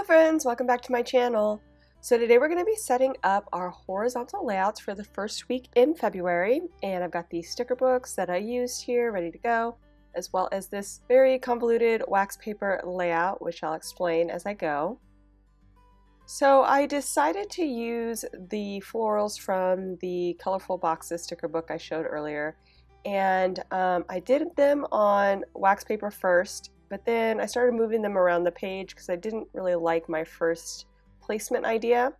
friends, welcome back to my channel. So today we're going to be setting up our horizontal layouts for the first week in February, and I've got these sticker books that I used here ready to go, as well as this very convoluted wax paper layout, which I'll explain as I go. So I decided to use the florals from the Colorful Boxes sticker book I showed earlier, and I did them on wax paper first, but then I started moving them around the page because I didn't really like my first placement idea.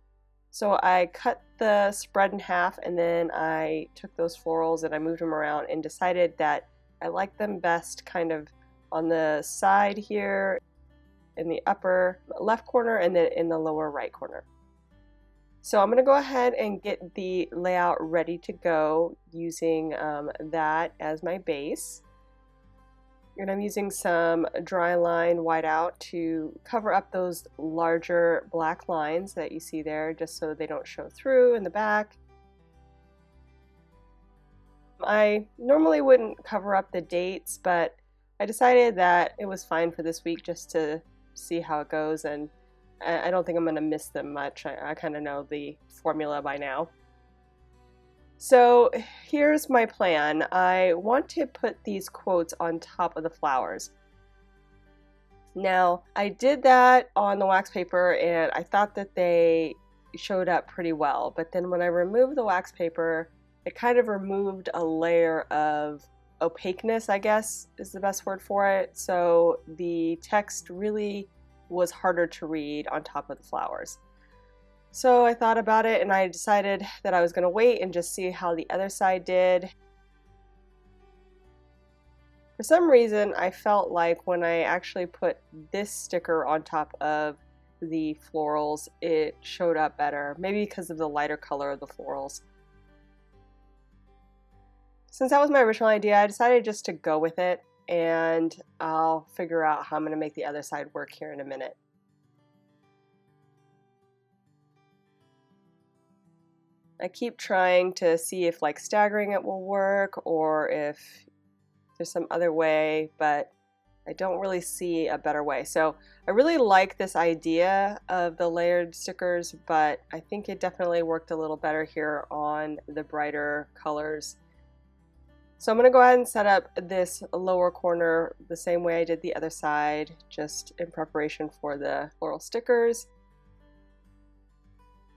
So I cut the spread in half, and then I took those florals and I moved them around and decided that I like them best kind of on the side here, in the upper left corner, and then in the lower right corner. So I'm going to go ahead and get the layout ready to go using that as my base. And I'm using some dry line whiteout to cover up those larger black lines that you see there, just so they don't show through in the back. I normally wouldn't cover up the dates, but I decided that it was fine for this week just to see how it goes, and I don't think I'm going to miss them much. I kind of know the formula by now. So here's my plan. I want to put these quotes on top of the flowers. Now, I did that on the wax paper and I thought that they showed up pretty well, but then when I removed the wax paper, it kind of removed a layer of opaqueness, I guess is the best word for it. So the text really was harder to read on top of the flowers. So I thought about it and I decided that I was going to wait and just see how the other side did. For some reason, I felt like when I actually put this sticker on top of the florals, it showed up better. Maybe because of the lighter color of the florals. Since that was my original idea, I decided just to go with it, and I'll figure out how I'm going to make the other side work here in a minute. I keep trying to see if like staggering it will work or if there's some other way, but I don't really see a better way. So I really like this idea of the layered stickers, but I think it definitely worked a little better here on the brighter colors. So I'm going to go ahead and set up this lower corner the same way I did the other side, just in preparation for the floral stickers.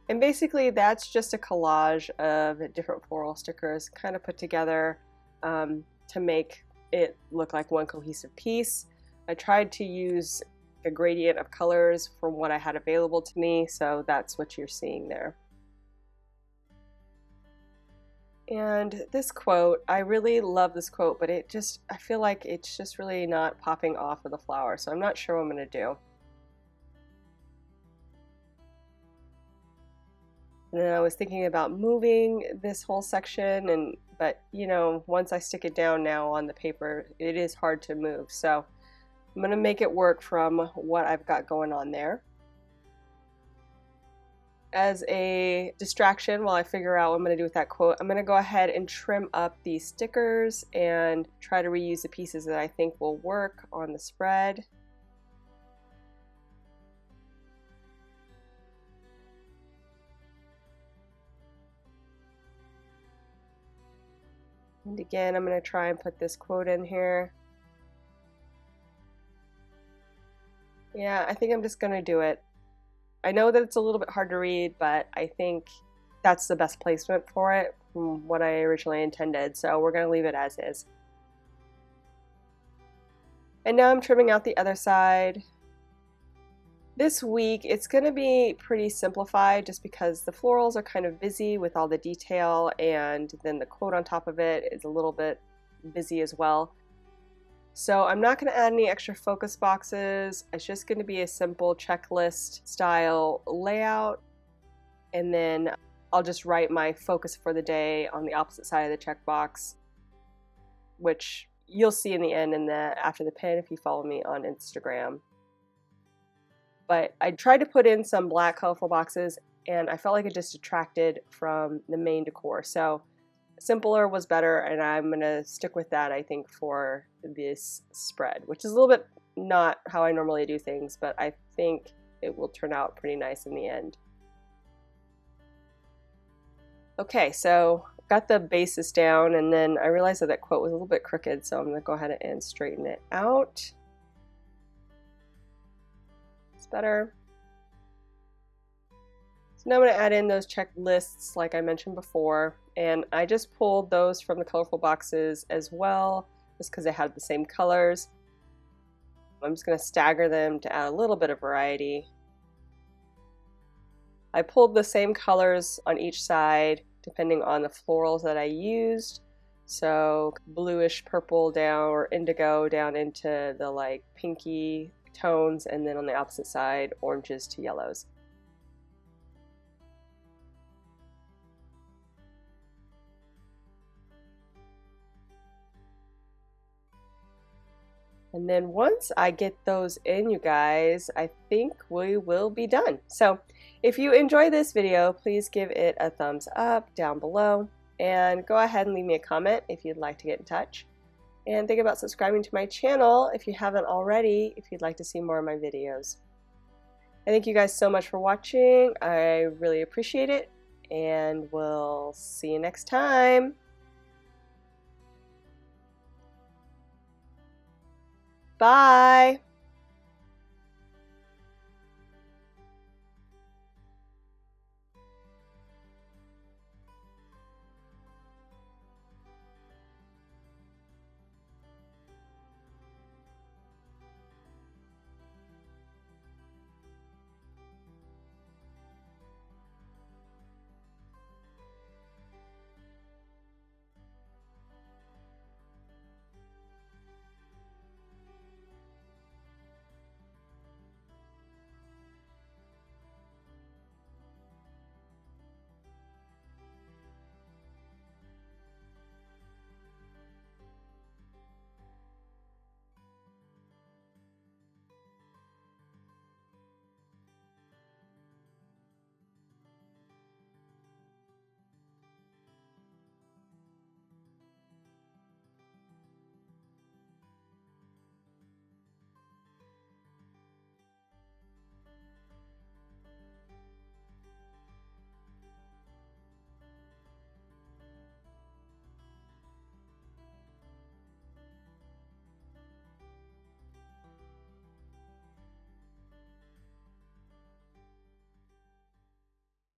And basically that's just a collage of different floral stickers kind of put together to make it look like one cohesive piece. I tried to use a gradient of colors from what I had available to me, so that's what you're seeing there. And this quote, I really love this quote, but I feel like it's just really not popping off of the flower, so I'm not sure what I'm going to do. And then I was thinking about moving this whole section, but you know, once I stick it down now on the paper, it is hard to move. So I'm going to make it work from what I've got going on there. As a distraction while I figure out what I'm going to do with that quote, I'm going to go ahead and trim up these stickers and try to reuse the pieces that I think will work on the spread. And again, I'm going to try and put this quote in here. Yeah, I think I'm just going to do it. I know that it's a little bit hard to read, but I think that's the best placement for it from what I originally intended. So we're going to leave it as is. And now I'm trimming out the other side. This week it's going to be pretty simplified just because the florals are kind of busy with all the detail, and then the quote on top of it is a little bit busy as well. So I'm not going to add any extra focus boxes. It's just going to be a simple checklist style layout, and then I'll just write my focus for the day on the opposite side of the checkbox, which you'll see in the end after the pin if you follow me on Instagram. But I tried to put in some black colorful boxes, and I felt like it just detracted from the main decor. So simpler was better, and I'm going to stick with that, I think, for this spread, which is a little bit not how I normally do things, but I think it will turn out pretty nice in the end. Okay, so got the basis down, and then I realized that that quote was a little bit crooked, so I'm going to go ahead and straighten it out. It's better. So now I'm going to add in those checklists like I mentioned before, and I just pulled those from the colorful boxes as well, just because they had the same colors. I'm just going to stagger them to add a little bit of variety. I pulled the same colors on each side depending on the florals that I used. So bluish purple down, or indigo down into the like pinky tones, and then on the opposite side, oranges to yellows. And then once I get those in, you guys, I think we will be done. So if you enjoy this video, please give it a thumbs up down below, and go ahead and leave me a comment if you'd like to get in touch. And think about subscribing to my channel if you haven't already, if you'd like to see more of my videos. I thank you guys so much for watching. I really appreciate it, and we'll see you next time. Bye!